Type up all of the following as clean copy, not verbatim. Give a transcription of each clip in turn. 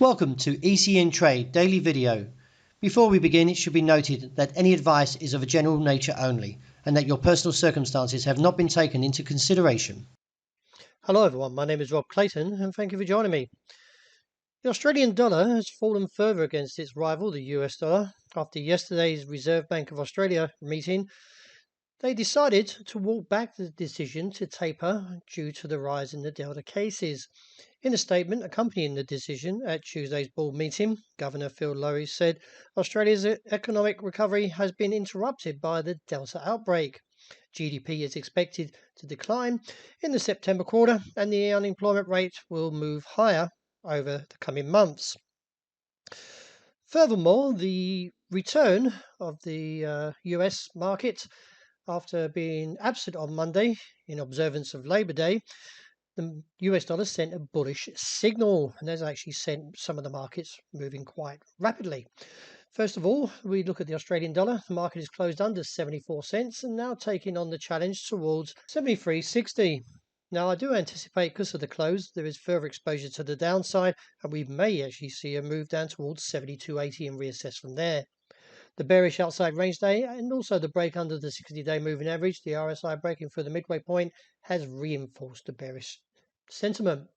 Welcome to ECNTRADE Daily Video. Before we begin, it should be noted that any advice is of a general nature only and that your personal circumstances have not been taken into consideration. Hello everyone, my name is Rob Clayton and thank you for joining me. The Australian dollar has fallen further against its rival, the US dollar, after yesterday's Reserve Bank of Australia meeting. They decided to walk back the decision to taper due to the rise in the Delta cases. In a statement accompanying the decision at Tuesday's board meeting, Governor Phil Lowe said Australia's economic recovery has been interrupted by the Delta outbreak. GDP is expected to decline in the September quarter and the unemployment rate will move higher over the coming months. Furthermore, the return of the US market after being absent on Monday in observance of Labor Day, the US dollar sent a bullish signal and has actually sent some of the markets moving quite rapidly. First of all, we look at the Australian dollar. The market is closed under 74 cents and now taking on the challenge towards 73.60. Now, I do anticipate because of the close, there is further exposure to the downside and we may actually see a move down towards 72.80 and reassess from there. The bearish outside range day and also the break under the 60-day moving average, the RSI breaking through the midway point, has reinforced the bearish sentiment.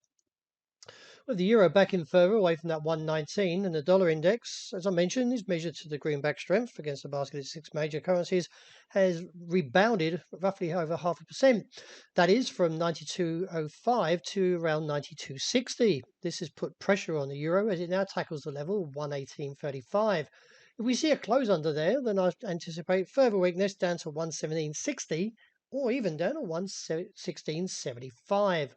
With the euro backing further away from that 119 and the dollar index, as I mentioned, is measured to the greenback strength against the basket of 6 major currencies, has rebounded roughly over 0.5%. That is from 92.05 to around 92.60. This has put pressure on the euro as it now tackles the level of 118.35. If we see a close under there, then I anticipate further weakness down to 117.60 or even down to 116.75.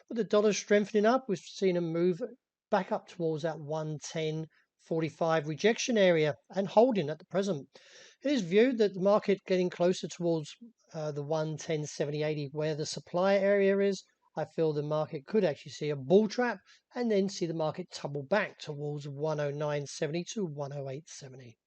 With the dollar strengthening up, we've seen a move back up towards that 110.45 rejection area and holding at the present. It is viewed that the market getting closer towards the 110.70.80 where the supply area is. I feel the market could actually see a bull trap and then see the market tumble back towards 109.70 to 108.70.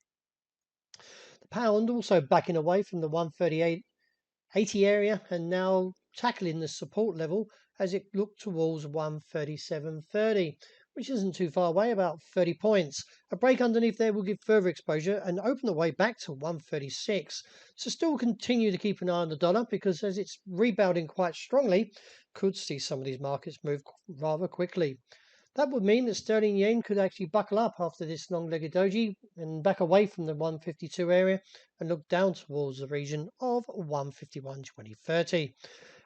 The pound also backing away from the 138.80 area and now tackling the support level as it looked towards 137.30, which isn't too far away, about 30 points. A break underneath there will give further exposure and open the way back to 136. So still continue to keep an eye on the dollar because as it's rebounding quite strongly, could see some of these markets move rather quickly. That would mean that sterling yen could actually buckle up after this long-legged doji and back away from the 152 area and look down towards the region of 151.2030.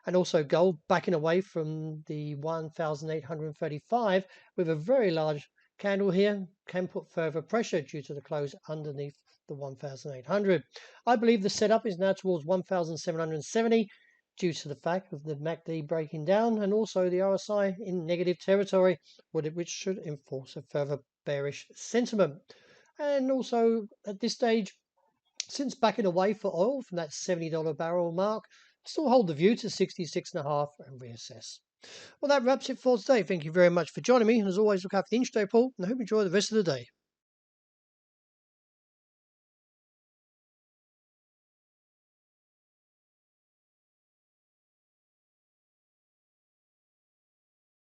And also gold backing away from the 1,835 with a very large candle here can put further pressure due to the close underneath the 1,800. I believe the setup is now towards 1,770 due to the fact of the MACD breaking down and also the RSI in negative territory, which should enforce a further bearish sentiment. And also at this stage, since backing away for oil from that $70 barrel mark, still hold the view to 66.5 and reassess. Well, that wraps it for today. Thank you very much for joining me. And as always, look out for the intraday poll and I hope you enjoy the rest of the day.